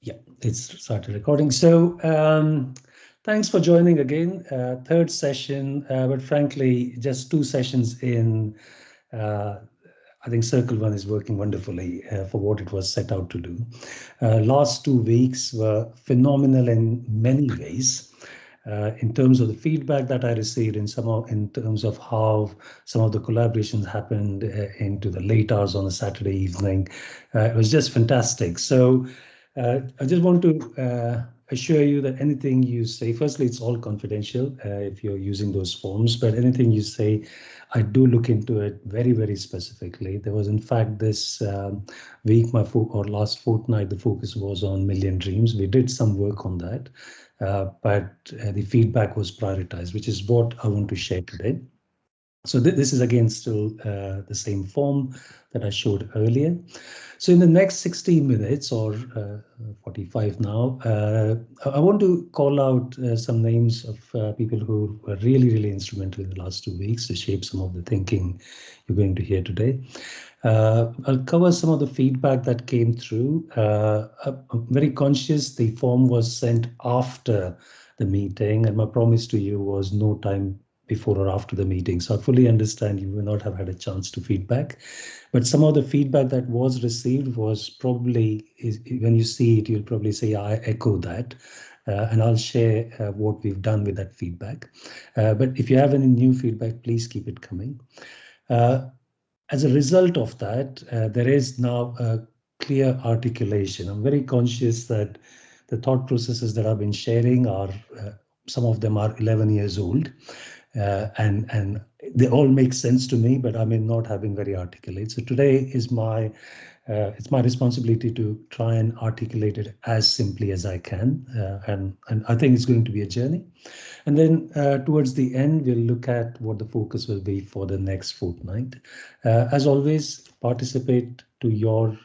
Yeah, it's started recording. So thanks for joining again. Third session, but frankly, just 2 sessions in. I think Circle One is working wonderfully for what it was set out to do. Last 2 weeks were phenomenal in many ways. In terms of the feedback that I received, in terms of how some of the collaborations happened into the late hours on a Saturday evening, it was just fantastic. So I just want to assure you that anything you say, firstly, it's all confidential if you're using those forms, but anything you say, I do look into it very, very specifically. There was, in fact, this week, last fortnight, the focus was on Million Dreams. We did some work on that, but the feedback was prioritized, which is what I want to share today. So this is again still the same form that I showed earlier. So in the next 60 minutes or 45 now, I want to call out some names of people who were really, really instrumental in the last 2 weeks to shape some of the thinking you're going to hear today. I'll cover some of the feedback that came through. I'm very conscious the form was sent after the meeting, and my promise to you was no time before or after the meeting. So I fully understand you will not have had a chance to feedback, but some of the feedback that was received was probably, when you see it, you'll probably say, I echo that. And I'll share what we've done with that feedback. But if you have any new feedback, please keep it coming. As a result of that, there is now a clear articulation. I'm very conscious that the thought processes that I've been sharing are, some of them are 11 years old. And they all make sense to me, but I may not have been very articulate. So today is it's my responsibility to try and articulate it as simply as I can. And I think it's going to be a journey. And then towards the end, we'll look at what the focus will be for the next fortnight. As always, participate to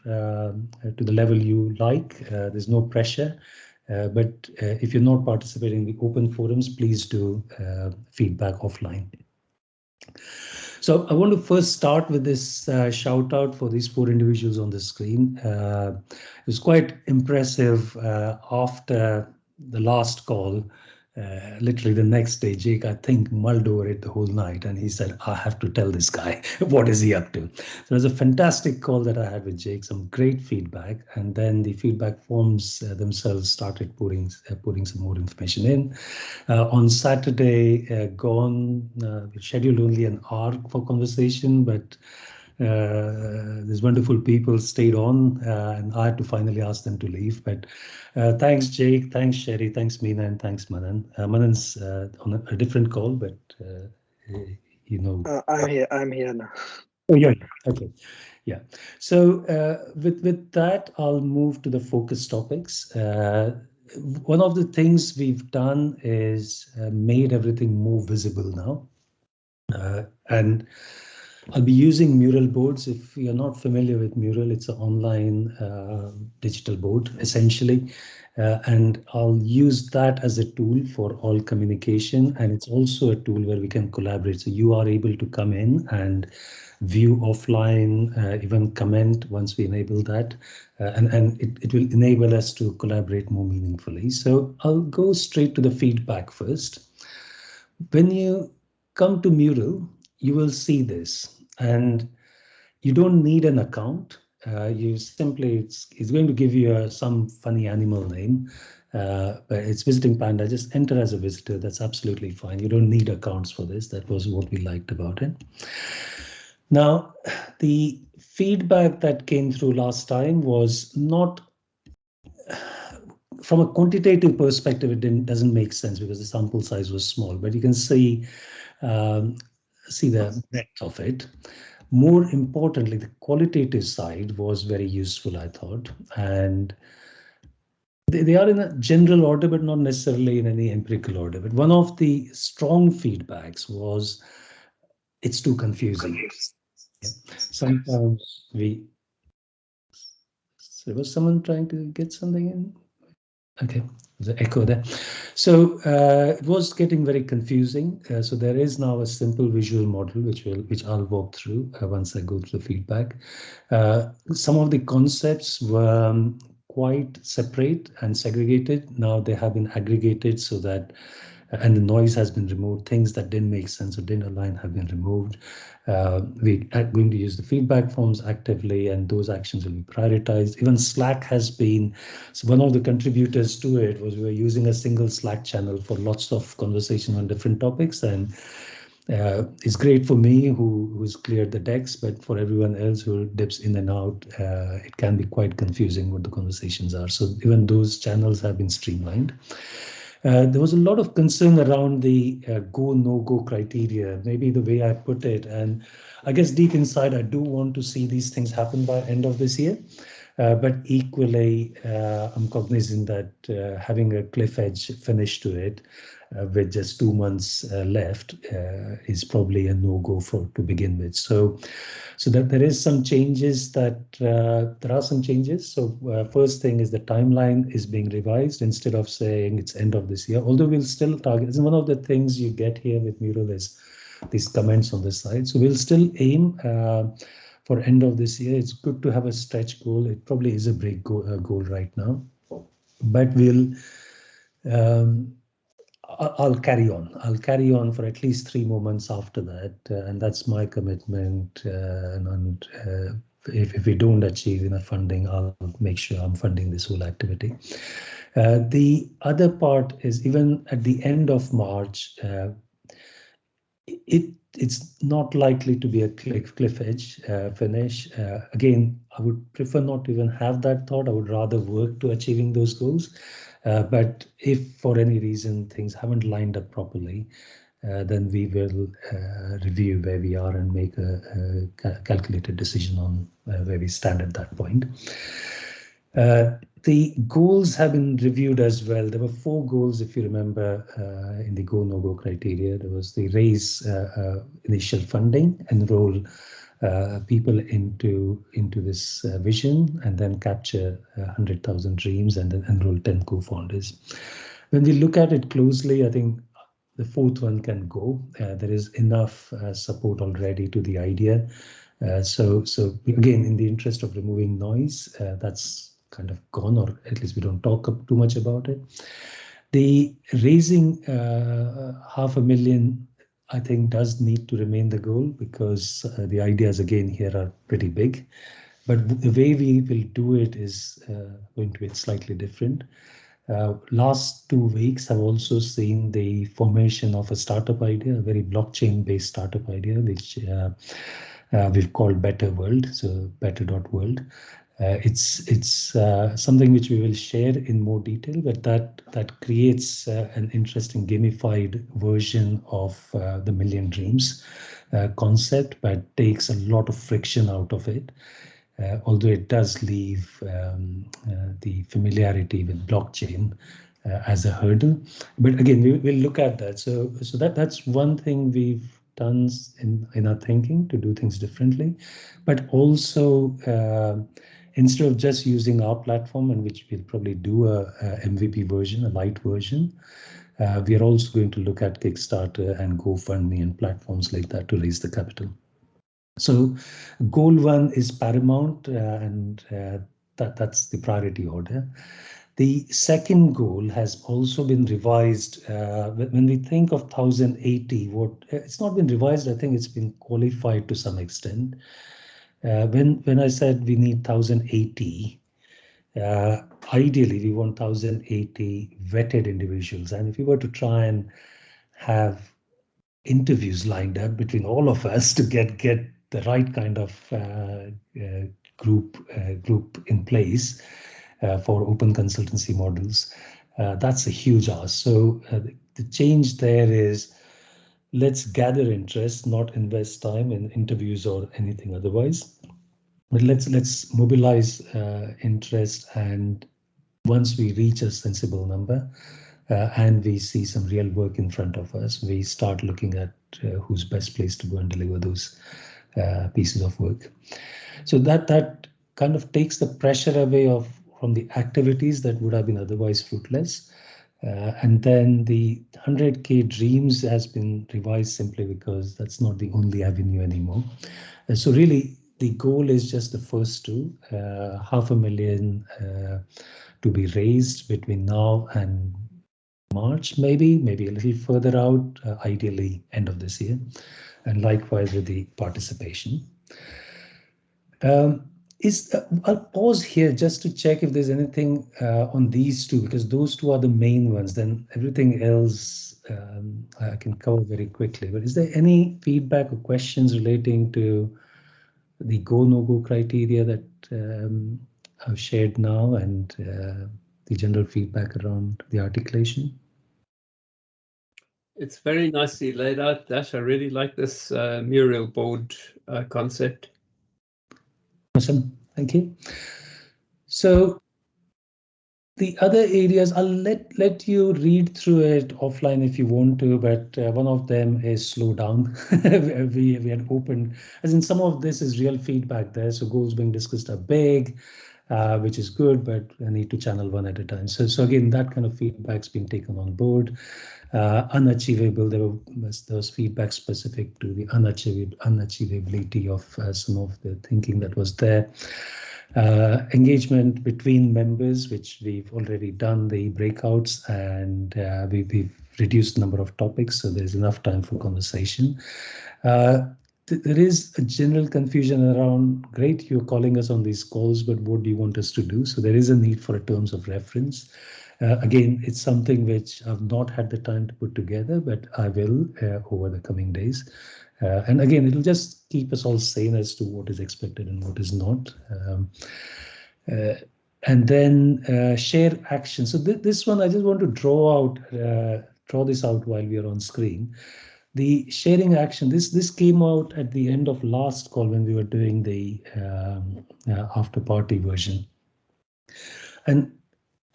the level you like. There's no pressure. But if you're not participating in the open forums, please do feedback offline. So I want to first start with this shout out for these 4 individuals on the screen. It was quite impressive after the last call. Literally the next day, Jake, I think, mulled over it the whole night, and he said, I have to tell this guy, what is he up to? So it was a fantastic call that I had with Jake, some great feedback, and then the feedback forms themselves started putting some more information in. On Saturday, we scheduled only an hour for conversation, but these wonderful people stayed on, and I had to finally ask them to leave. But thanks, Jake. Thanks, Sherry. Thanks, Meena. And thanks, Manan. Manan's on a different call, but you know. I'm here now. Oh, yeah. Okay. Yeah. So with that, I'll move to the focus topics. One of the things we've done is made everything more visible now. And I'll be using Mural boards. If you're not familiar with Mural, it's an online digital board, essentially. And I'll use that as a tool for all communication. And it's also a tool where we can collaborate. So you are able to come in and view offline, even comment once we enable that. And it will enable us to collaborate more meaningfully. So I'll go straight to the feedback first. When you come to Mural, you will see this. And you don't need an account. You simply, it's going to give you some funny animal name, but it's Visiting Panda. Just enter as a visitor. That's absolutely fine. You don't need accounts for this. That was what we liked about it. Now, the feedback that came through last time was not, from a quantitative perspective, it doesn't make sense because the sample size was small, but you can see the breadth of it. More importantly, the qualitative side was very useful, I thought. And they are in a general order, but not necessarily in any empirical order. But one of the strong feedbacks was it's too confusing. Yeah. Sometimes so was someone trying to get something in? Okay. the echo there. So it was getting very confusing. So there is now a simple visual model which I'll walk through once I go through the feedback. Some of the concepts were quite separate and segregated. Now they have been aggregated so that and the noise has been removed. Things that didn't make sense or didn't align have been removed. We are going to use the feedback forms actively, and those actions will be prioritized. Even Slack has been, so one of the contributors to it was we were using a single Slack channel for lots of conversation on different topics, and it's great for me who's cleared the decks, but for everyone else who dips in and out, it can be quite confusing what the conversations are. So even those channels have been streamlined. There was a lot of concern around the go, no-go criteria, maybe the way I put it. And I guess deep inside, I do want to see these things happen by end of this year. But equally, I'm cognizant that having a cliff edge finish to it with just 2 months left is probably a no-go to begin with. So that there is some changes there are some changes. So first thing is the timeline is being revised instead of saying it's end of this year, although we'll still target. This is one of the things you get here with Mural is these comments on the side. So we'll still aim for end of this year. It's good to have a stretch goal. It probably is a break goal right now, but I'll carry on. I'll carry on for at least 3 more months after that, and that's my commitment. And if we don't achieve enough funding, I'll make sure I'm funding this whole activity. The other part is even at the end of March, it's not likely to be a cliff edge finish. Again, I would prefer not to even have that thought. I would rather work to achieving those goals. But if for any reason things haven't lined up properly, then we will review where we are and make a calculated decision on where we stand at that point. The goals have been reviewed as well. There were 4 goals, if you remember, in the go, no-go criteria. There was the raise initial funding, enroll people into this vision, and then capture 100,000 dreams, and then enroll 10 co-founders. When we look at it closely, I think the 4th one can go. There is enough support already to the idea. So again, in the interest of removing noise, that's kind of gone, or at least we don't talk too much about it. The raising 500,000, I think, does need to remain the goal, because the ideas again here are pretty big. But the way we will do it is going to be slightly different. Last 2 weeks have also seen the formation of a startup idea, a very blockchain-based startup idea, which we've called Better World, so better.world. It's something which we will share in more detail, but that creates an interesting gamified version of the Million Dreams concept, but takes a lot of friction out of it. Although it does leave the familiarity with blockchain as a hurdle. But again, we'll look at that. So that's one thing we've done in our thinking, to do things differently. But also, instead of just using our platform, and which we'll probably do a MVP version, a light version, we are also going to look at Kickstarter and GoFundMe and platforms like that to raise the capital. So goal 1 is paramount, and that's the priority order. The second goal has also been revised. When we think of 1080, it's not been revised, I think it's been qualified to some extent. When I said we need 1080, ideally we want 1080 vetted individuals. And if we were to try and have interviews lined up between all of us to get the right kind of group in place for open consultancy models, that's a huge ask. So the change there is, let's gather interest, not invest time in interviews or anything otherwise. But let's mobilize interest, and once we reach a sensible number and we see some real work in front of us, we start looking at who's best placed to go and deliver those pieces of work. So that kind of takes the pressure away from the activities that would have been otherwise fruitless. And then the 100K dreams has been revised simply because that's not the only avenue anymore. So really, the goal is just the first two, 500,000 to be raised between now and March, maybe a little further out, ideally end of this year, and likewise with the participation. I'll pause here just to check if there's anything on these two, because those two are the main ones. Then everything else I can cover very quickly. But is there any feedback or questions relating to the go no go criteria that I've shared now, and the general feedback around the articulation? It's very nicely laid out, Dash. I really like this mural board concept. Awesome, thank you. So the other areas, I'll let you read through it offline if you want to, but one of them is slow down. we had opened, as in some of this is real feedback there. So goals being discussed are big, which is good, but I need to channel one at a time. So again, that kind of feedback's been taken on board. Unachievable, there was feedback specific to the unachievability of some of the thinking that was there. Engagement between members, which we've already done the breakouts, and we've reduced the number of topics, so there's enough time for conversation. There is a general confusion around, great, you're calling us on these calls, but what do you want us to do? So there is a need for a terms of reference. Again, it's something which I've not had the time to put together, but I will over the coming days. And again, it'll just keep us all sane as to what is expected and what is not. And then share action. So this one, I just want to draw this out while we are on screen. The sharing action, this came out at the end of last call when we were doing the after party version. And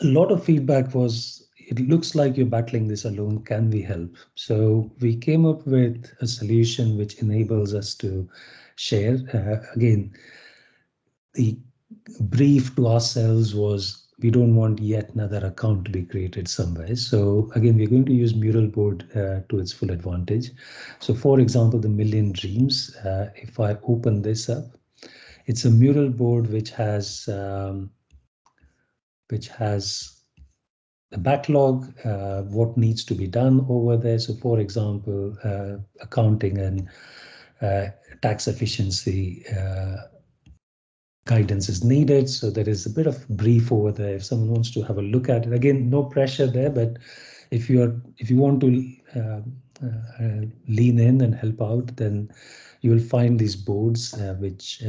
a lot of feedback was, it looks like you're battling this alone, can we help? So we came up with a solution which enables us to share. Again, the brief to ourselves was, we don't want yet another account to be created somewhere. So again, we're going to use Mural board to its full advantage. So for example, the Million Dreams, if I open this up, it's a Mural board which has a backlog, what needs to be done over there. So for example, accounting and tax efficiency guidance is needed. So there is a bit of brief over there if someone wants to have a look at it. Again, no pressure there, but if you want to lean in and help out, then you will find these boards which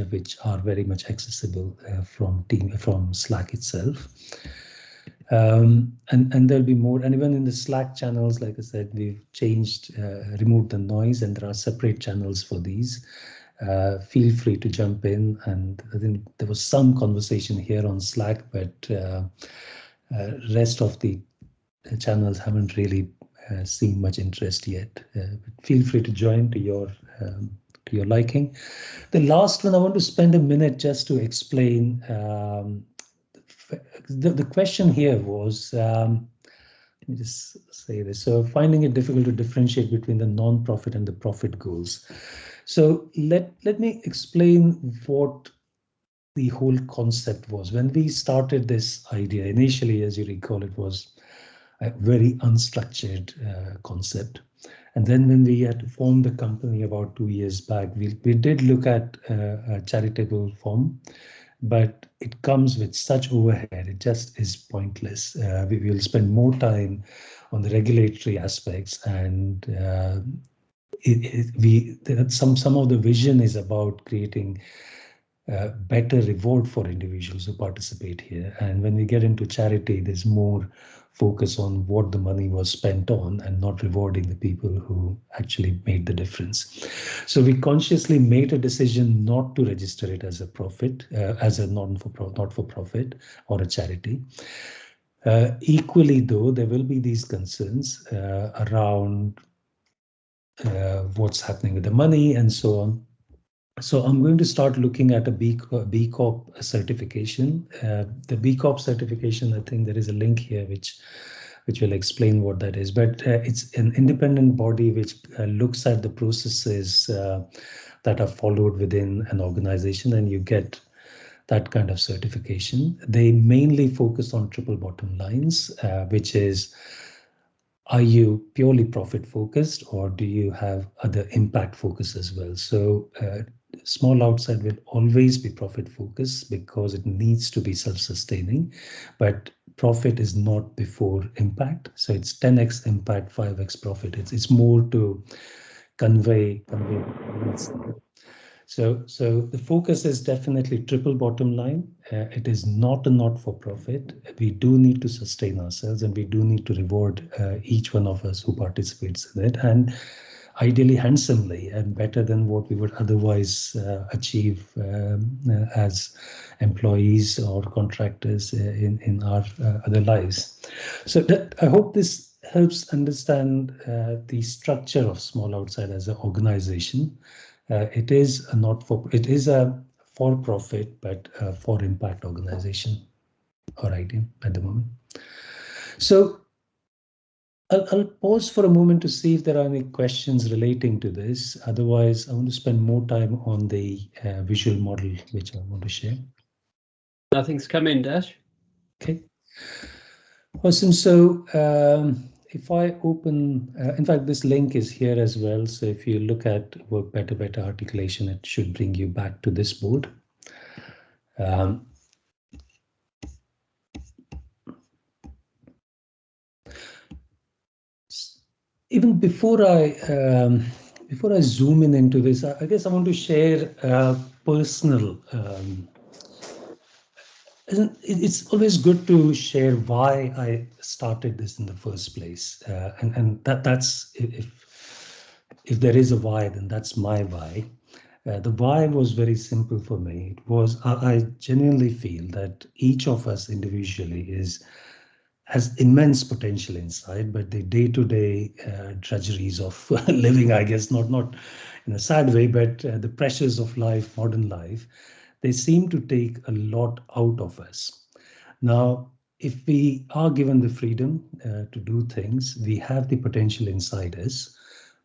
are very much accessible from Slack itself. And there'll be more, and even in the Slack channels, like I said, we've changed, removed the noise, and there are separate channels for these. Feel free to jump in, and I think there was some conversation here on Slack, but rest of the channels haven't really seen much interest yet. But feel free to join to your liking. The last one, I want to spend a minute just to explain. The question here was, let me just say this. So finding it difficult to differentiate between the non-profit and the profit goals. So let me explain what the whole concept was. When we started this idea, initially, as you recall, it was a very unstructured concept. And then when we had to form the company about 2 years back, we did look at a charitable form, but it comes with such overhead, it just is pointless. We will spend more time on the regulatory aspects, and some of the vision is about creating better reward for individuals who participate here. And when we get into charity, there's more focus on what the money was spent on and not rewarding the people who actually made the difference. So we consciously made a decision not to register it as a profit, as a not-for-profit or a charity. Equally, though, there will be these concerns around what's happening with the money and so on. So I'm going to start looking at a B Corp certification. The B Corp certification, I think there is a link here which which will explain what that is. But it's an independent body which looks at the processes that are followed within an organization, and you get that kind of certification. They mainly focus on triple bottom lines, which is, are you purely profit focused, or do you have other impact focus as well? So Small Outside will always be profit focused because it needs to be self-sustaining, but profit is not before impact. So it's 10x impact, 5x profit. It's more to convey. So the focus is definitely triple bottom line. It is not a not-for-profit. We do need to sustain ourselves, and we do need to reward each one of us who participates in it, and ideally handsomely and better than what we would otherwise achieve as employees or contractors in our other lives. So I hope this helps understand the structure of Small Outside as an organization. It is a for-profit, but for impact organization or idea at the moment. So I'll pause for a moment to see if there are any questions relating to this. Otherwise, I want to spend more time on the visual model, which I want to share. Nothing's come in, Dash. Okay. Awesome. So if I open, in fact, this link is here as well. So if you look at Work Better, Better Articulation, it should bring you back to this board. Even before I zoom into this, I guess I want to share personal. It's always good to share why I started this in the first place, and that's if there is a why, then that's my why. The why was very simple for me. It was I genuinely feel that each of us individually has immense potential inside, but the day-to-day drudgeries of living, I guess, not in a sad way, but the pressures of life, modern life, they seem to take a lot out of us. Now, if we are given the freedom to do things, we have the potential inside us,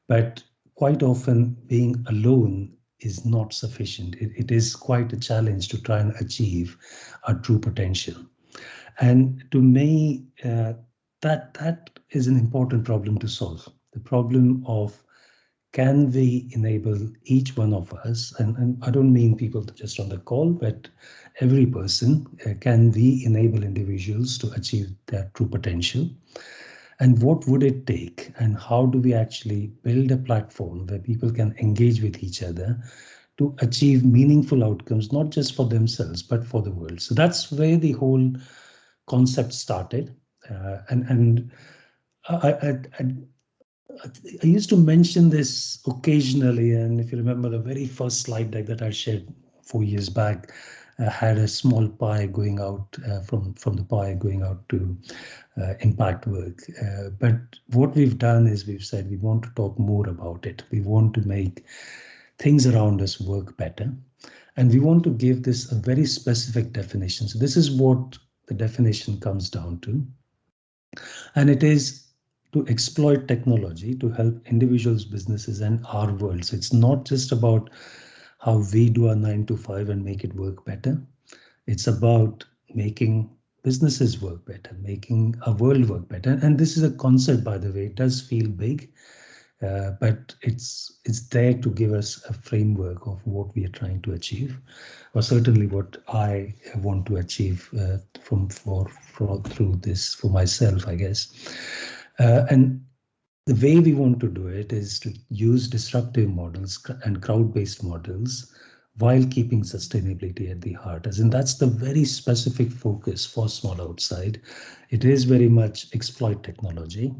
but quite often being alone is not sufficient. It is quite a challenge to try and achieve our true potential. And to me, that is an important problem to solve. The problem of, can we enable each one of us, and I don't mean people just on the call, but every person, can we enable individuals to achieve their true potential? And what would it take? And how do we actually build a platform where people can engage with each other to achieve meaningful outcomes, not just for themselves, but for the world? So that's where the whole concept started. And I used to mention this occasionally, and if you remember the very first slide deck that I shared 4 years back, had a small pie going out from the pie going out to impact work. But what we've done is we've said we want to talk more about it. We want to make things around us work better, and we want to give this a very specific definition. So this is what the definition comes down to, and it is to exploit technology to help individuals, businesses, and our world. So it's not just about how we do our 9 to 5 and make it work better. It's about making businesses work better, making our world work better. And this is a concept, by the way. It does feel big, but it's there to give us a framework of what we are trying to achieve, or certainly what I want to achieve through this for myself, I guess. And the way we want to do it is to use disruptive models and crowd-based models while keeping sustainability at the heart. As in, that's the very specific focus for Small Outside. It is very much exploit technology.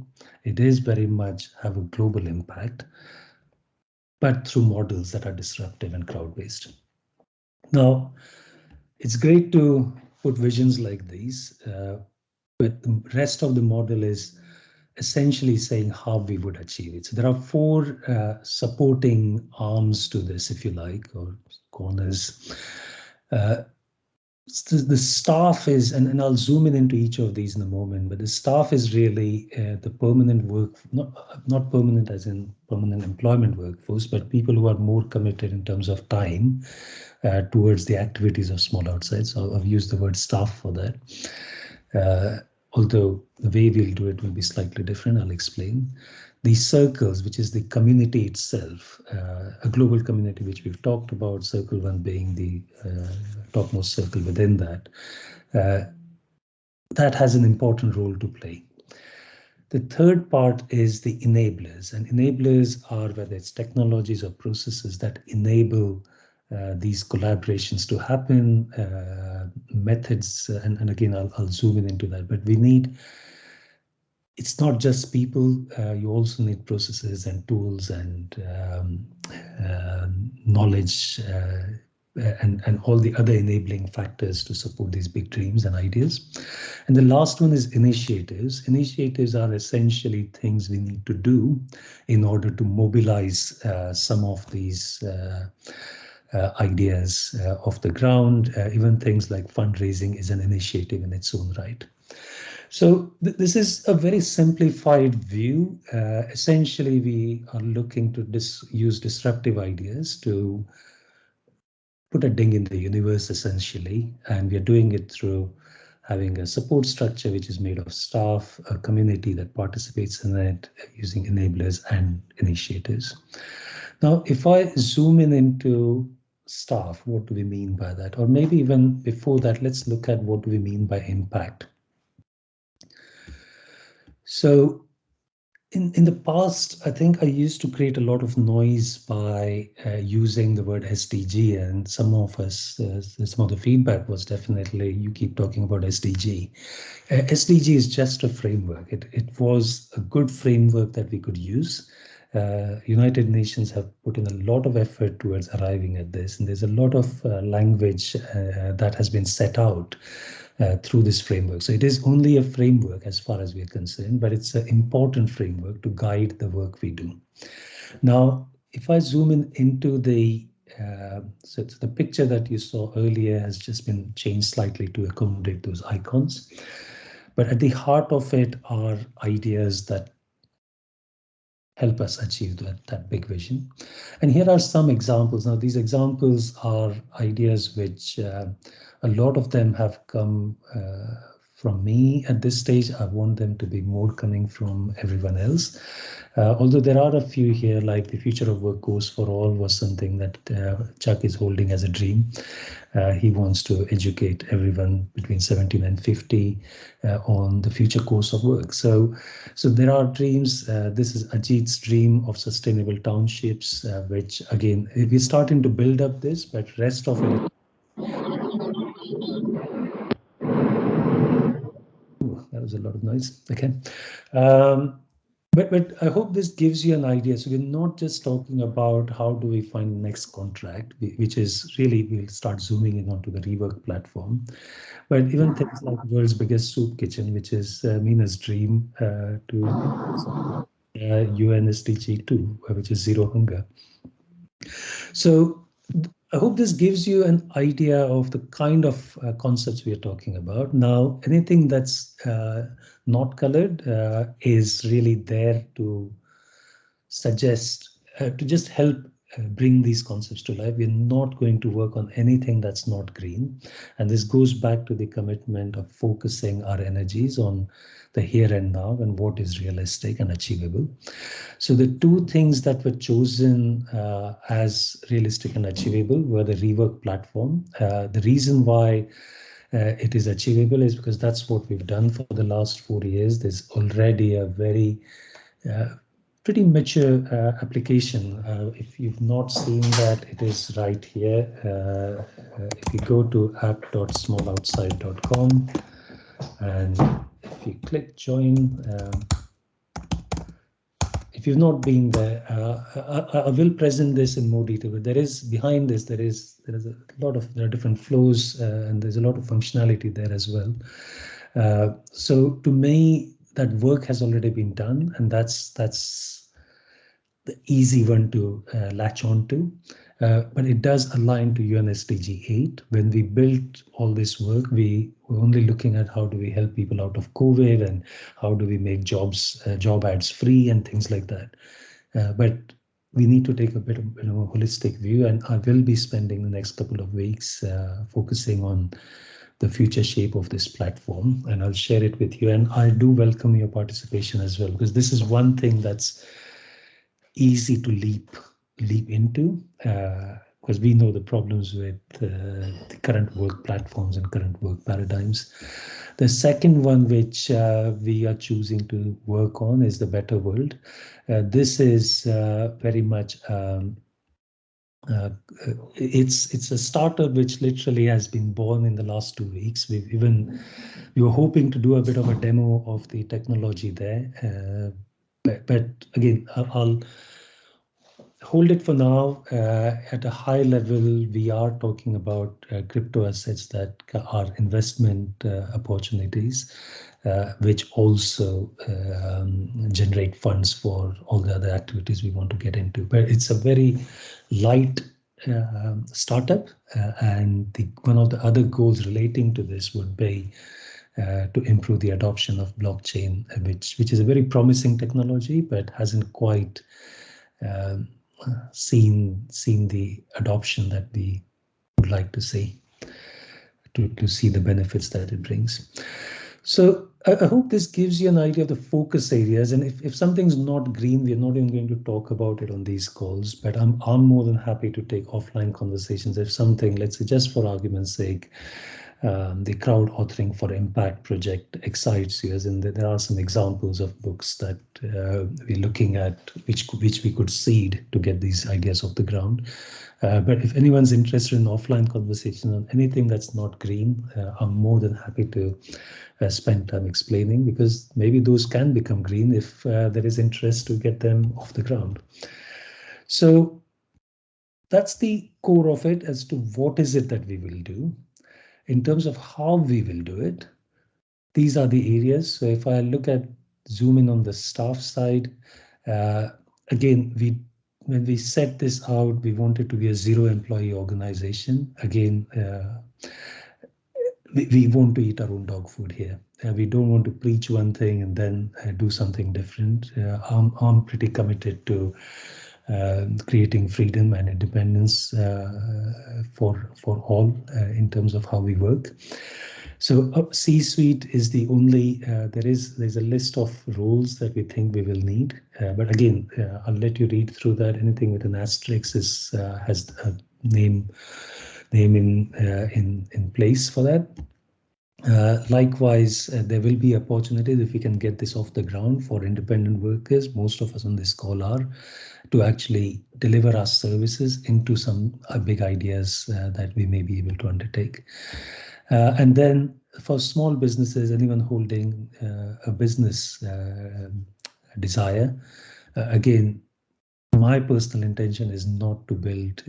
It is very much have a global impact, but through models that are disruptive and crowd-based. Now, it's great to put visions like these, but the rest of the model is essentially saying how we would achieve it. So there are 4 supporting arms to this, if you like, or corners. the staff is, and I'll zoom in into each of these in a moment, but the staff is really the permanent work, not permanent as in permanent employment workforce, but people who are more committed in terms of time towards the activities of small outside. So I've used the word staff for that. Although the way we'll do it will be slightly different, I'll explain. These circles, which is the community itself, a global community, which we've talked about, circle one being the topmost circle within that, that has an important role to play. The third part is the enablers, and enablers are whether it's technologies or processes that enable these collaborations to happen, methods, and again, I'll zoom in into that, but we need, it's not just people, you also need processes and tools and knowledge and all the other enabling factors to support these big dreams and ideas. And the last one is initiatives. Initiatives are essentially things we need to do in order to mobilize some of these ideas off the ground. Even things like fundraising is an initiative in its own right. So this is a very simplified view. Essentially, we are looking to use disruptive ideas to put a ding in the universe, essentially, and we are doing it through having a support structure which is made of staff, a community that participates in it, using enablers and initiatives. Now, if I zoom in into staff, what do we mean by that? Or maybe even before that, let's look at what do we mean by impact. So in the past, I think I used to create a lot of noise by using the word SDG, and some of us, some of the feedback was definitely, you keep talking about SDG. SDG is just a framework. It was a good framework that we could use. United Nations have put in a lot of effort towards arriving at this, and there's a lot of language that has been set out through this framework. So it is only a framework as far as we're concerned, but it's an important framework to guide the work we do. Now, if I zoom in into the, so the picture that you saw earlier has just been changed slightly to accommodate those icons. But at the heart of it are ideas that help us achieve that big vision. And here are some examples. Now, these examples are ideas which a lot of them have come from me at this stage. I want them to be more coming from everyone else. Although there are a few here, like the future of work course for all was something that Chuck is holding as a dream. He wants to educate everyone between 17 and 50 on the future course of work. So there are dreams. This is Ajit's dream of sustainable townships, which again, we're starting to build up this, but rest of it. Ooh, that was a lot of noise. Okay. But I hope this gives you an idea. So we're not just talking about how do we find the next contract, which is really, we'll start zooming in onto the reWork platform. But even things like world's biggest soup kitchen, which is Meena's dream to UN SDG 2, which is zero hunger. So I hope this gives you an idea of the kind of concepts we are talking about. Now, anything that's not colored is really there to suggest, to just help bring these concepts to life. We're not going to work on anything that's not green. And this goes back to the commitment of focusing our energies on the here and now and what is realistic and achievable. So the two things that were chosen as realistic and achievable were the reWork platform. The reason why it is achievable is because that's what we've done for the last 4 years. There's already a very pretty mature application. If you've not seen that, it is right here. If you go to app.smalloutside.com and if you click join, if you've not been there, I will present this in more detail, but there is behind this, there is a lot of, there are different flows and there's a lot of functionality there as well. So to me, that work has already been done, and that's the easy one to latch on to. but it does align to UN SDG 8. When we built all this work, we were only looking at how do we help people out of COVID and how do we make job ads free and things like that. But we need to take a bit of a holistic view, and I will be spending the next couple of weeks focusing on the future shape of this platform, and I'll share it with you. And I do welcome your participation as well, because this is one thing that's easy to leap into, because we know the problems with the current work platforms and current work paradigms. The second one, which we are choosing to work on, is the better world. This is very much it's a startup which literally has been born in the last 2 weeks. We were hoping to do a bit of a demo of the technology there, but again, I'll hold it for now. At a high level, we are talking about crypto assets that are investment opportunities, which also generate funds for all the other activities we want to get into. But it's a very light startup, and one of the other goals relating to this would be to improve the adoption of blockchain, which is a very promising technology, but hasn't quite seen the adoption that we would like to see, to see the benefits that it brings. So I hope this gives you an idea of the focus areas. And if something's not green, we're not even going to talk about it on these calls, but I'm more than happy to take offline conversations. If something, let's say just for argument's sake, the crowd authoring for impact project excites you, as in there are some examples of books that we're looking at, which we could seed to get these ideas off the ground. But if anyone's interested in offline conversation on anything that's not green, I'm more than happy to spend time explaining, because maybe those can become green if there is interest to get them off the ground. So that's the core of it as to what is it that we will do. In terms of how we will do it, these are the areas. So if I zoom in on the staff side, again, when we set this out, we wanted to be a zero employee organization. Again, we want to eat our own dog food here. We don't want to preach one thing and then do something different. I'm pretty committed to creating freedom and independence for all in terms of how we work. So C-suite is the only, there's a list of roles that we think we will need. But again, I'll let you read through that. Anything with an asterisk has a name in place for that. Likewise, there will be opportunities if we can get this off the ground for independent workers. Most of us on this call are, to actually deliver our services into some big ideas that we may be able to undertake. And then for small businesses, anyone holding a business desire, again, my personal intention is not to build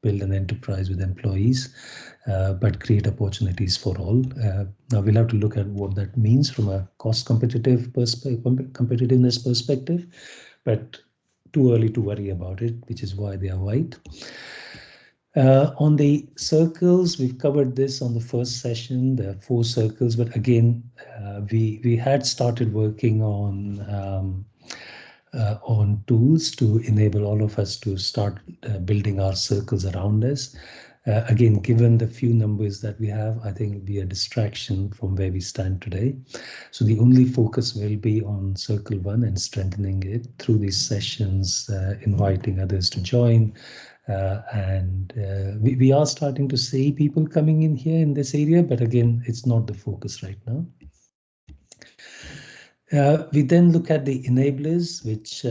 an enterprise with employees, but create opportunities for all. Now we'll have to look at what that means from a cost competitiveness perspective, but too early to worry about it, which is why they are white. On the circles, we've covered this on the first session. There are 4 circles, but again, we had started working on tools to enable all of us to start building our circles around us. Again, given the few numbers that we have, I think it'll be a distraction from where we stand today. So the only focus will be on Circle 1 and strengthening it through these sessions, inviting others to join. And we are starting to see people coming in here in this area, but again, it's not the focus right now. We then look at the enablers, which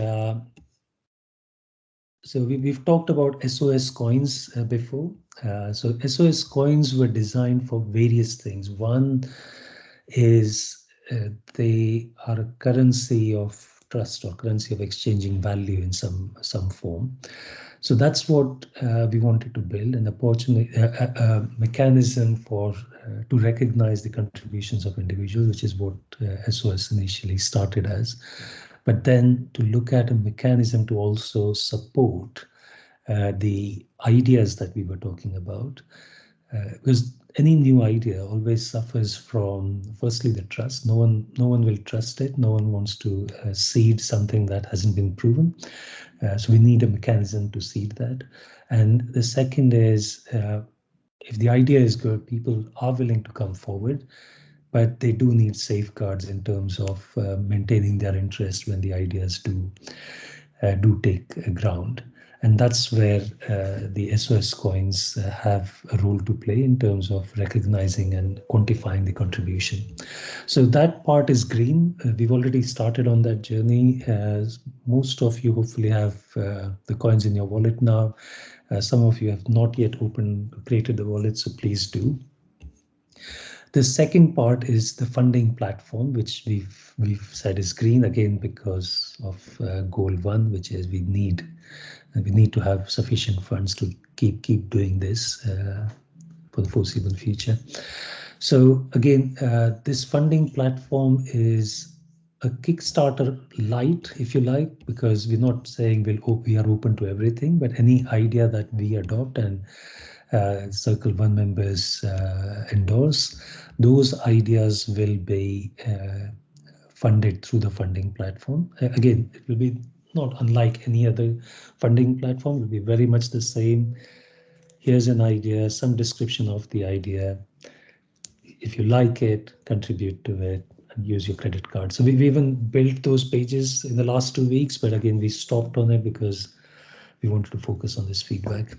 so we've talked about SOS Coins before. So SOS Coins were designed for various things. One is they are a currency of trust or currency of exchanging value in some form. So that's what we wanted to build, an opportunity, a mechanism for to recognize the contributions of individuals, which is what SOS initially started as. But then to look at a mechanism to also support the ideas that we were talking about, because any new idea always suffers from, firstly, the trust. No one will trust it. No one wants to seed something that hasn't been proven. So we need a mechanism to seed that. And the second is, if the idea is good, people are willing to come forward, but they do need safeguards in terms of maintaining their interest when the ideas do take ground. And that's where the SOS coins have a role to play in terms of recognizing and quantifying the contribution. So that part is green. We've already started on that journey. Most of you hopefully have the coins in your wallet now. Some of you have not yet created the wallet, so please do. The second part is the funding platform, which we've said is green, again because of goal 1, which is we need to have sufficient funds to keep doing this for the foreseeable future. So again, this funding platform is a Kickstarter light, if you like, because we're not saying we are open to everything, but any idea that we adopt and Circle 1 members endorse, those ideas will be funded through the funding platform. Again, it will be not unlike any other funding platform. It will be very much the same. Here's an idea, some description of the idea. If you like it, contribute to it and use your credit card. So we've even built those pages in the last 2 weeks, but again, we stopped on it because we wanted to focus on this feedback.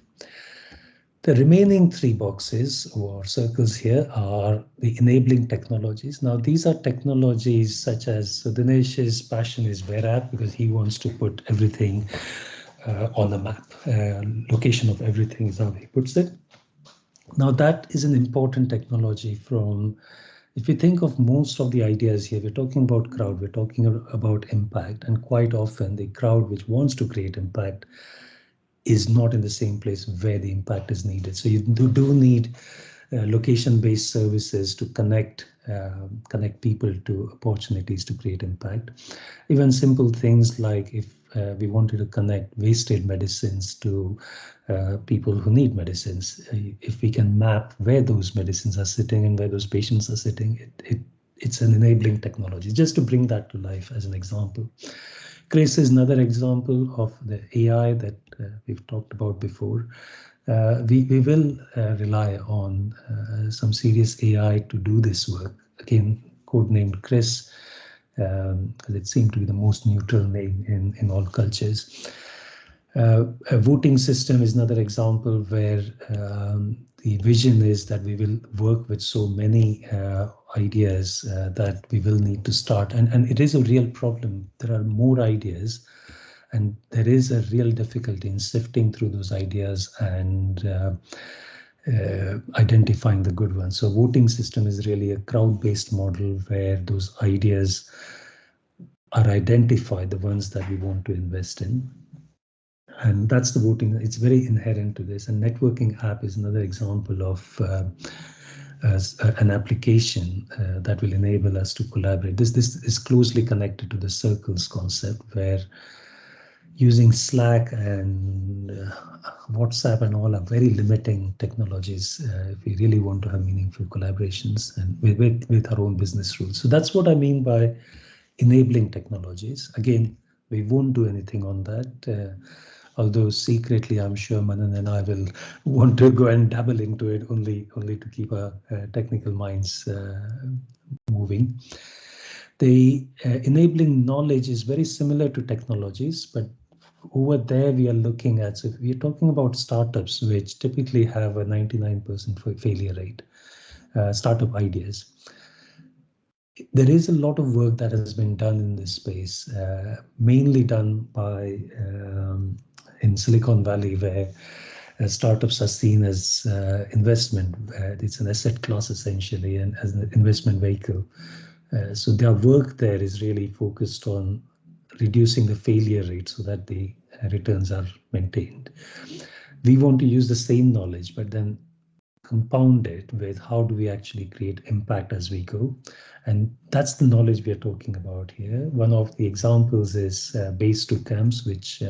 The remaining 3 boxes or circles here are the enabling technologies. Now, these are technologies such as, so Dinesh's passion is WhereApp, because he wants to put everything on the map. Location of everything is how he puts it. Now, that is an important technology from, if you think of most of the ideas here, we're talking about crowd, we're talking about impact, and quite often the crowd which wants to create impact is not in the same place where the impact is needed. So you do need location-based services to connect people to opportunities to create impact. Even simple things like if we wanted to connect wasted medicines to people who need medicines, if we can map where those medicines are sitting and where those patients are sitting, it's an enabling technology. Just to bring that to life as an example. Chris is another example of the AI that we've talked about before. We will rely on some serious AI to do this work. Again, codenamed Chris, because it seemed to be the most neutral name in all cultures. A voting system is another example where the vision is that we will work with so many ideas that we will need to start. And it is a real problem. There are more ideas, and there is a real difficulty in sifting through those ideas and identifying the good ones. So voting system is really a crowd-based model where those ideas are identified, the ones that we want to invest in. And that's the voting. It's very inherent to this. And networking app is another example of an application that will enable us to collaborate. This is closely connected to the circles concept, where using Slack and WhatsApp and all are very limiting technologies if we really want to have meaningful collaborations and with our own business rules. So that's what I mean by enabling technologies. Again, we won't do anything on that. Although secretly, I'm sure Manan and I will want to go and dabble into it only to keep our technical minds moving. The enabling knowledge is very similar to technologies, but over there we are looking at, so we are talking about startups which typically have a 99% failure rate, startup ideas. There is a lot of work that has been done in this space, mainly done by in Silicon Valley, where startups are seen as investment. It's an asset class essentially, and as an investment vehicle. So their work there is really focused on reducing the failure rate so that the returns are maintained. We want to use the same knowledge, but then compound it with how do we actually create impact as we go. And that's the knowledge we are talking about here. One of the examples is base to camps, which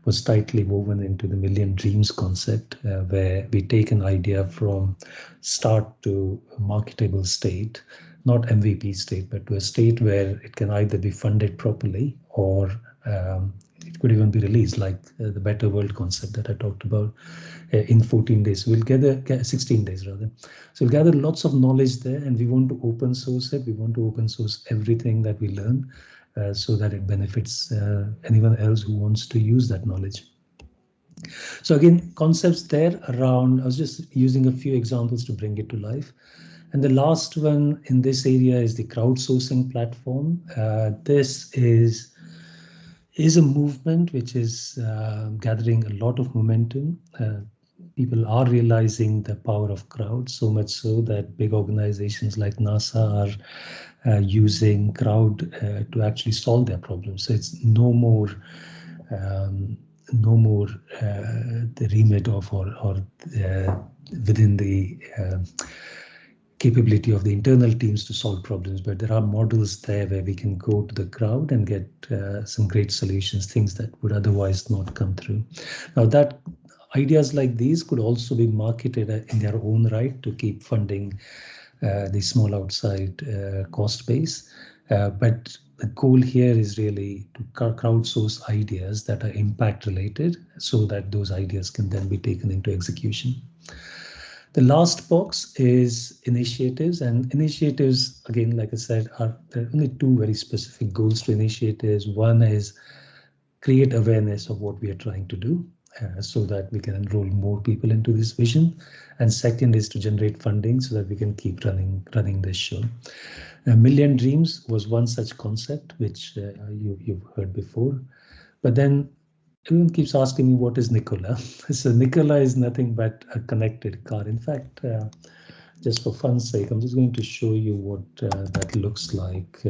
was tightly woven into the Million Dreams concept, where we take an idea from start to marketable state, not MVP state, but to a state where it can either be funded properly or it could even be released, like the Better World concept that I talked about in 14 days. We'll gather 16 days rather. So we'll gather lots of knowledge there, and we want to open source it. We want to open source everything that we learn so that it benefits anyone else who wants to use that knowledge. So again, concepts there around, I was just using a few examples to bring it to life. And the last one in this area is the crowdsourcing platform. This is a movement which is gathering a lot of momentum. People are realizing the power of crowd, so much so that big organizations like NASA are using crowd to actually solve their problems. So it's no more the remit of or within the capability of the internal teams to solve problems, but there are models there where we can go to the crowd and get some great solutions, things that would otherwise not come through. Now, that ideas like these could also be marketed in their own right to keep funding the small outside cost base. But the goal here is really to crowdsource ideas that are impact related so that those ideas can then be taken into execution. The last box is initiatives, and initiatives, again, like I said, there are only two very specific goals to initiatives. One is create awareness of what we are trying to do so that we can enroll more people into this vision. And second is to generate funding so that we can keep running this show. Million Dreams was one such concept, which you've heard before. But then everyone keeps asking me, what is Nikola? So Nikola is nothing but a connected car. In fact, just for fun's sake, I'm just going to show you what that looks like.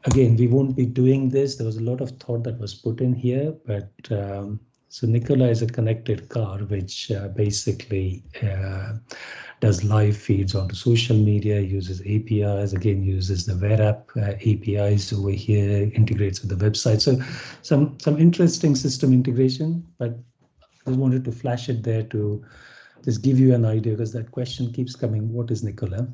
Again, we won't be doing this. There was a lot of thought that was put in here, but so Nikola is a connected car, which basically does live feeds onto social media, uses APIs, again, uses the Wear app APIs over here, integrates with the website. So some interesting system integration, but I wanted to flash it there to just give you an idea, because that question keeps coming, what is Nikola?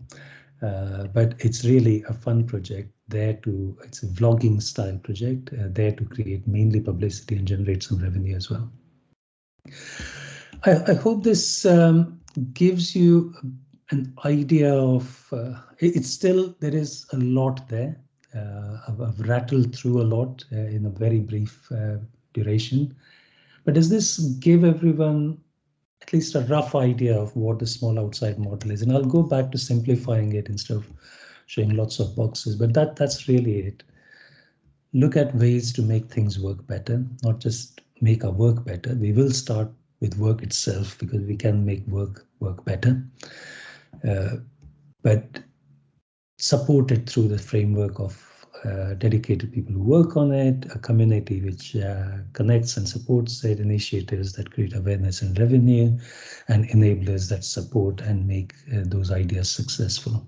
But it's really a fun project it's a vlogging style project there to create mainly publicity and generate some revenue as well. I hope this gives you an idea of, it's still, there is a lot there. I've rattled through a lot in a very brief duration, but does this give everyone at least a rough idea of what the small outside model is? And I'll go back to simplifying it instead of showing lots of boxes, but that's really it. Look at ways to make things work better, not just make our work better. We will start with work itself because we can make work better, but support it through the framework of dedicated people who work on it, a community which connects and supports it, initiatives that create awareness and revenue, and enablers that support and make those ideas successful.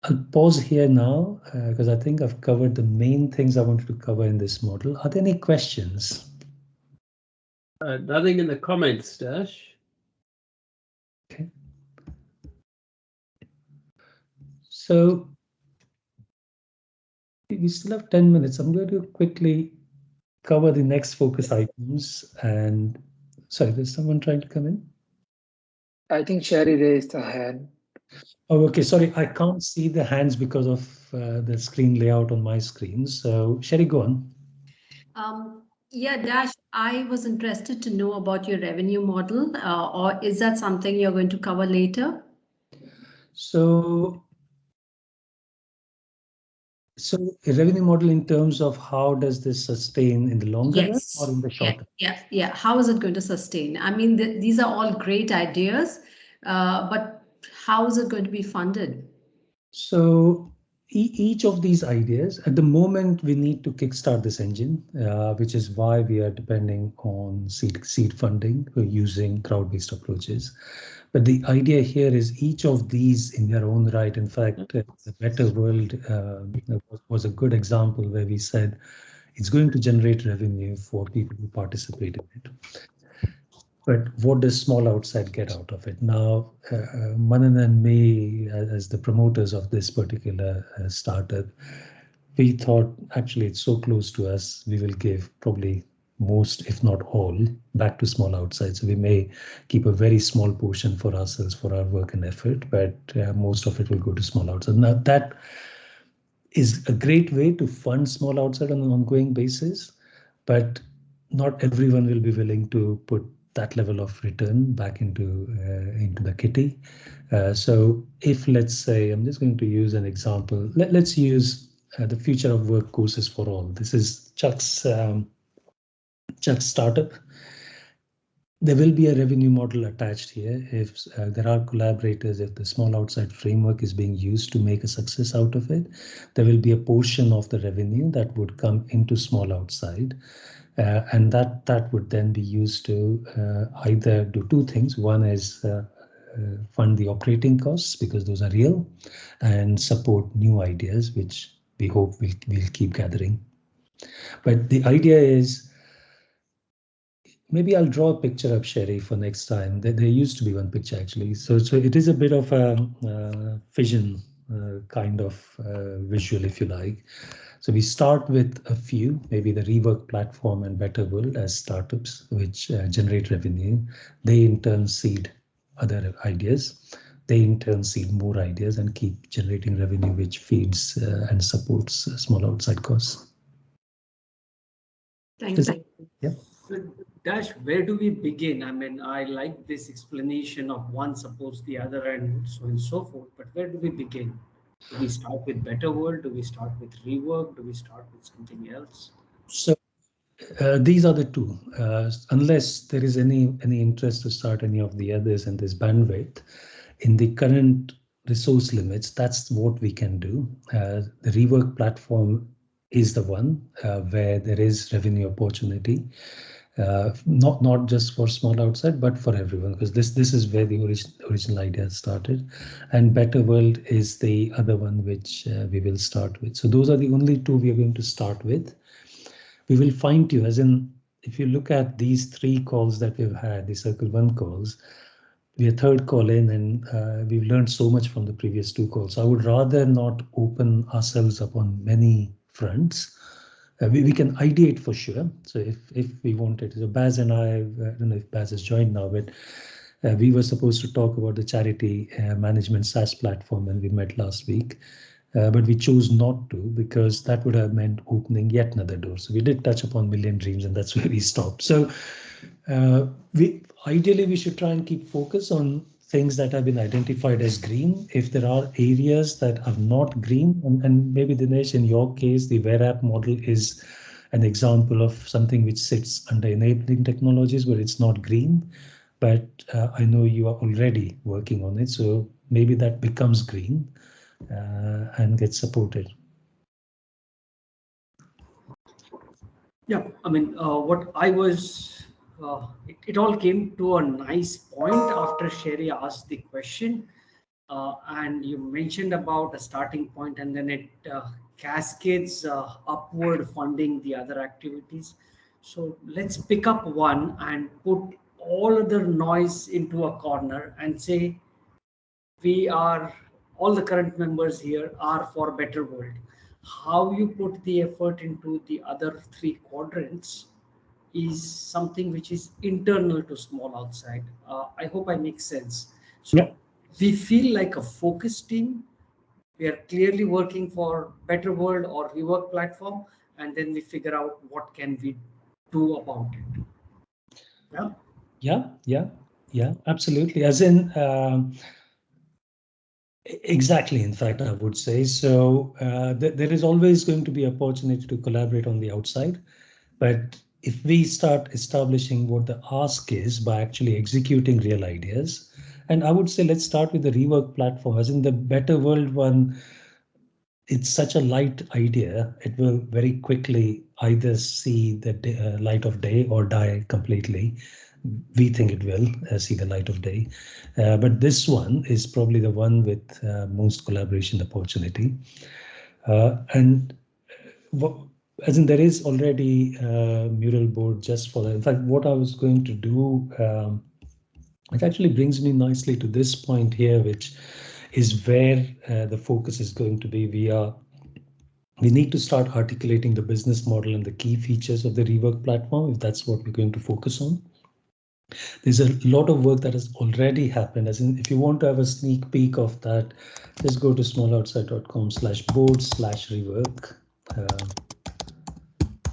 I'll pause here now because I think I've covered the main things I wanted to cover in this model. Are there any questions? Nothing in the comments, Dash. Okay. So we still have 10 minutes. I'm going to quickly cover the next focus items. And sorry, there's someone trying to come in? I think Sherry raised her hand. Oh, okay. Sorry, I can't see the hands because of the screen layout on my screen. So Sherry, go on. Yeah, Dash, I was interested to know about your revenue model, or is that something you're going to cover later? So a revenue model in terms of how does this sustain in the longer run or in the short run? Yeah. How is it going to sustain? I mean, these are all great ideas, but how is it going to be funded? So each of these ideas, at the moment, we need to kickstart this engine, which is why we are depending on seed funding. We're using crowd-based approaches. But the idea here is each of these in their own right. In fact, the Better World was a good example where we said it's going to generate revenue for people who participate in it. But what does Small Outside get out of it? Now, Manan and me, as the promoters of this particular startup, we thought actually it's so close to us, we will give probably most, if not all, back to Small Outside. So we may keep a very small portion for ourselves for our work and effort, but most of it will go to Small Outside. Now, that is a great way to fund Small Outside on an ongoing basis, but not everyone will be willing to put that level of return back into the kitty. So if, let's say, I'm just going to use an example. Let's use the Future of Work courses for all. This is Chuck's startup. There will be a revenue model attached here if there are collaborators, if the Small Outside framework is being used to make a success out of it. There will be a portion of the revenue that would come into Small Outside. And that would then be used to either do two things. One is fund the operating costs, because those are real, and support new ideas, which we hope we'll keep gathering. But the idea is, maybe I'll draw a picture up, Sherry, for next time. There used to be one picture, actually. So it is a bit of a fission kind of visual, if you like. So we start with a few, maybe the reWork platform and Better World as startups, which generate revenue. They in turn seed other ideas. They in turn seed more ideas and keep generating revenue, which feeds and supports Small Outside costs. Thank you. Yeah. So, Dash, where do we begin? I mean, I like this explanation of one supports the other and so on and so forth, but where do we begin? Do we start with Better World? Do we start with reWork? Do we start with something else? So these are the two. Unless there is any interest to start any of the others and this bandwidth, in the current resource limits, that's what we can do. The reWork platform is the one where there is revenue opportunity. Not just for Small Outside, but for everyone, because this is where the original idea started, and Better World is the other one which we will start with. So those are the only two we are going to start with. We will fine tune, as in, if you look at these 3 calls that we've had, the Circle 1 calls, we are 3rd call in, and we've learned so much from the previous 2 calls. So I would rather not open ourselves up on many fronts. We can ideate for sure. So if we wanted, so Baz and I don't know if Baz has joined now, but we were supposed to talk about the charity management SaaS platform when we met last week, but we chose not to, because that would have meant opening yet another door. So we did touch upon Million Dreams, and that's where we stopped. So ideally we should try and keep focus on things that have been identified as green. If there are areas that are not green, and maybe Dinesh, in your case, the WearApp model is an example of something which sits under enabling technologies where it's not green, but I know you are already working on it, so maybe that becomes green and gets supported. Yeah, I mean, what I was, it all came to a nice point after Sherry asked the question, and you mentioned about a starting point, and then it cascades upward, funding the other activities. So let's pick up one and put all other noise into a corner and say, we are, all the current members here are for Better World. How you put the effort into the other 3 quadrants is something which is internal to Small Outside. I hope I make sense. So yeah. We feel like a focus team. We are clearly working for Better World or reWork platform, and then we figure out what can we do about it. Yeah, absolutely. As in, exactly, in fact, I would say. So there is always going to be opportunity to collaborate on the outside. But if we start establishing what the ask is by actually executing real ideas, and I would say let's start with the reWork platform, as in the Better World one, it's such a light idea, it will very quickly either see the light of day or die completely. We think it will see the light of day. But this one is probably the one with most collaboration opportunity. And as in there is already a Mural board just for that. In fact, what I was going to do, it actually brings me nicely to this point here, which is where the focus is going to be. We need to start articulating the business model and the key features of the reWork platform, if that's what we're going to focus on. There's a lot of work that has already happened. As in, if you want to have a sneak peek of that, just go to smalloutside.com/board/rework,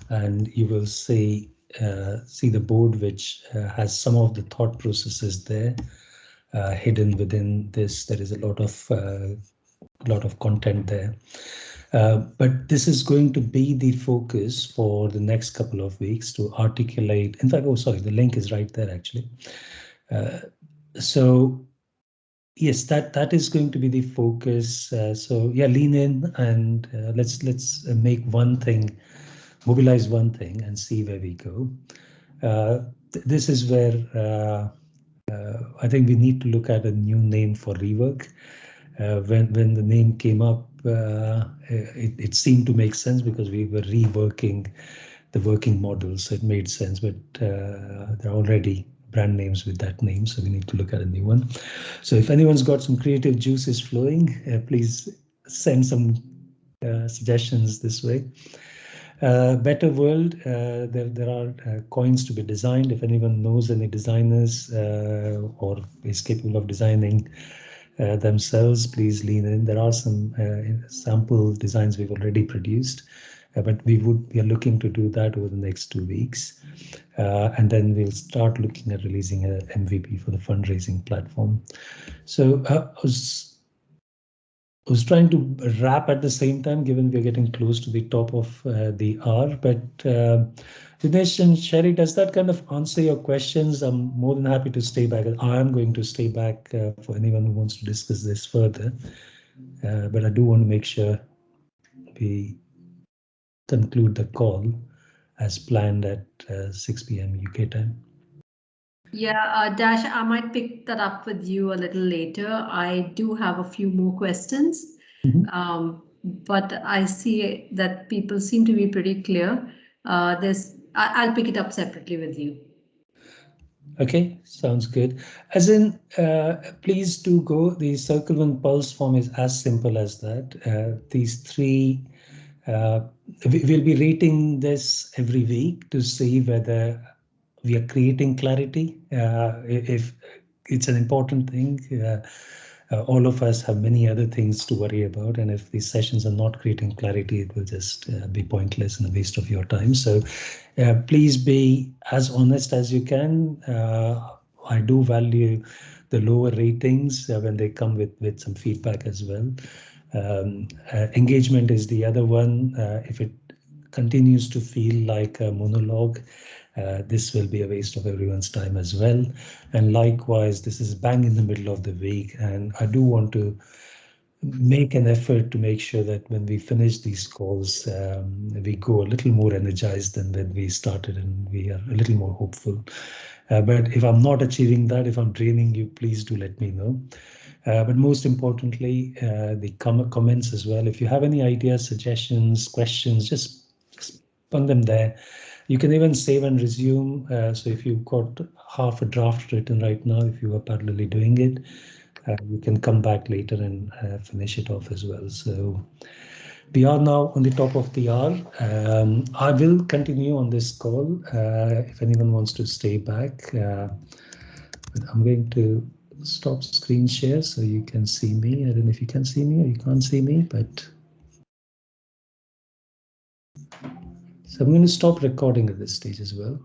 and you will see the board, which has some of the thought processes there hidden within this. There is a lot of content there. But this is going to be the focus for the next couple of weeks to articulate. In fact, oh, sorry, the link is right there, actually. So yes, that is going to be the focus. So yeah, lean in and let's make one thing, mobilize one thing and see where we go. This is where I think we need to look at a new name for reWork. When the name came up, it seemed to make sense because we were reworking the working model, so it made sense. But there are already brand names with that name, so we need to look at a new one. So if anyone's got some creative juices flowing, please send some suggestions this way. Better world, there are coins to be designed. If anyone knows any designers or is capable of designing themselves, please lean in. There are some sample designs we've already produced, but we are looking to do that over the next 2 weeks. And then we'll start looking at releasing an MVP for the fundraising platform. So I was trying to wrap at the same time, given we're getting close to the top of the hour. But Dinesh and Sherry, does that kind of answer your questions? I'm more than happy to stay back. I am going to stay back for anyone who wants to discuss this further. But I do want to make sure we conclude the call as planned at 6 p.m. UK time. Yeah, Dash, I might pick that up with you a little later. I do have a few more questions, but I see that people seem to be pretty clear. I'll pick it up separately with you. Okay, sounds good. As in, please do go. The Circle One Pulse form is as simple as that. These three, we'll be rating this every week to see whether we are creating clarity. If it's an important thing, all of us have many other things to worry about, and if these sessions are not creating clarity, it will just be pointless and a waste of your time. So please be as honest as you can. I do value the lower ratings when they come with some feedback as well. Engagement is the other one. If it continues to feel like a monologue, this will be a waste of everyone's time as well. And likewise, this is bang in the middle of the week, and I do want to make an effort to make sure that when we finish these calls, we go a little more energized than when we started, and we are a little more hopeful. But if I'm not achieving that, if I'm draining you, please do let me know. But most importantly, the comments as well. If you have any ideas, suggestions, questions, just put them there. You can even save and resume. So if you've got half a draft written right now, if you are parallelly doing it, you can come back later and finish it off as well. So we are now on the top of the hour. I will continue on this call if anyone wants to stay back. But I'm going to stop screen share so you can see me. I don't know if you can see me or you can't see me, but so I'm going to stop recording at this stage as well.